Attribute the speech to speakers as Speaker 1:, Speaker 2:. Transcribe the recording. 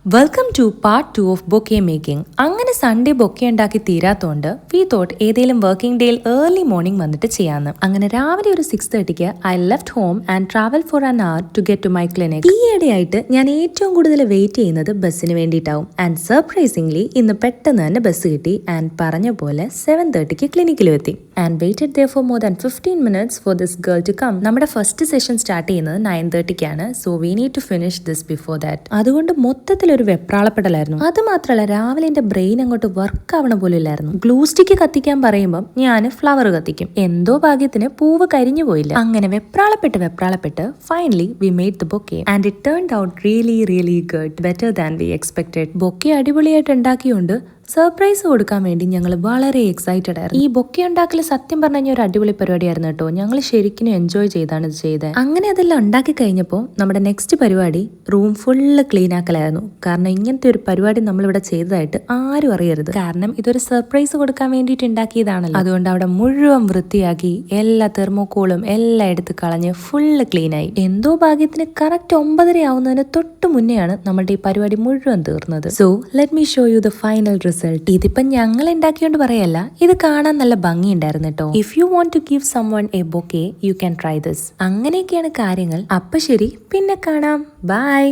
Speaker 1: Welcome to part 2 of bouquet making. അങ്ങനെ Sunday bouquet ഉണ്ടാക്കി തീരാത്തോണ്ട് വി തോട്ട് ഏതെങ്കിലും വർക്കിംഗ് ഡേയിൽ ഏർലി മോർണിംഗ് വന്നിട്ട് ചെയ്യാന്ന്. അങ്ങനെ രാവിലെ ഒരു 6:30 I left home and travel for an hour to get to my clinic. ഈയിടെയായിട്ട് ഞാൻ ഏറ്റവും കൂടുതൽ വെയിറ്റ് ചെയ്യുന്നത് ബസ്സിന് വേണ്ടിയിട്ടാവും. ആൻഡ് സർപ്രൈസിംഗ്ലി ഇന്ന് പെട്ടെന്ന് തന്നെ ബസ് കിട്ടി ആൻഡ് പറഞ്ഞ പോലെ 7:30 ക്ലിനിക്കിലും എത്തി. And weighted there for more than 15 minutes for this girl to come. നമ്മുടെ ഫസ്റ്റ് സെഷൻ സ്റ്റാർട്ട് ചെയ്യുന്നത് 9:30 so we need to finish this before that. അതുകൊണ്ട് മൊത്തത്തിൽ ഒരു വെപ്രാളപ്പെടലായിരുന്നു. അത് മാത്രമല്ല രാവിലെ എന്റെ ബ്രെയിൻ അങ്ങോട്ട് വർക്ക് ആവണ പോലും ഇല്ലായിരുന്നു. ഗ്ലൂ സ്റ്റിക്ക് കത്തിക്കാൻ പറയുമ്പോൾ ഞാൻ ഫ്ലവർ കത്തിക്കും. എന്തോ ഭാഗ്യത്തിന് പൂവ് കരിഞ്ഞു പോയില്ല. അങ്ങനെ വെപ്രാളപ്പെട്ട് finally we made the bouquet and it turned out really good, better than we expected. Bouquet അടിപൊളിയായിട്ട് ഉണ്ടാക്കിയോണ്ട് സർപ്രൈസ് കൊടുക്കാൻ വേണ്ടി ഞങ്ങൾ വളരെ എക്സൈറ്റഡ് ആയിരുന്നു. ഈ ബൊക്കെ ഉണ്ടാക്കൽ സത്യം പറഞ്ഞു കഴിഞ്ഞാൽ ഒരു അടിപൊളി പരിപാടിയായിരുന്നു കേട്ടോ. ഞങ്ങൾ ശരിക്കും എൻജോയ് ചെയ്താണ് ഇത് ചെയ്തത്. അങ്ങനെ അതെല്ലാം ഉണ്ടാക്കി കഴിഞ്ഞപ്പോൾ നമ്മുടെ നെക്സ്റ്റ് പരിപാടി റൂം ഫുള്ള് ക്ലീൻ ആക്കലായിരുന്നു. കാരണം ഇങ്ങനത്തെ ഒരു പരിപാടി നമ്മളിവിടെ ചെയ്തതായിട്ട് ആരും അറിയരുത്. കാരണം ഇതൊരു സർപ്രൈസ് കൊടുക്കാൻ വേണ്ടിയിട്ട് ഉണ്ടാക്കിയതാണല്ലോ. അതുകൊണ്ട് അവിടെ മുഴുവൻ വൃത്തിയാക്കി എല്ലാ തെർമോക്കോളും എല്ലാം എടുത്ത് കളഞ്ഞ് ഫുള്ള് ക്ലീൻ ആയി. എന്തോ ഭാഗ്യത്തിന് കറക്റ്റ് 9:30 ആവുന്നതിന് തൊട്ട് മുന്നെയാണ് നമ്മുടെ ഈ പരിപാടി മുഴുവൻ തീർന്നത്. So let me show you the final result. ഇതിപ്പം ഞങ്ങൾ ഉണ്ടാക്കിയോണ്ട് പറയല്ല, ഇത് കാണാൻ നല്ല ഭംഗിയുണ്ടായിരുന്നു കേട്ടോ. If you want to give someone a bouquet you can try this. അങ്ങനെയൊക്കെയാണ് കാര്യങ്ങൾ. അപ്പൊ ശരി, പിന്നെ കാണാം. ബൈ.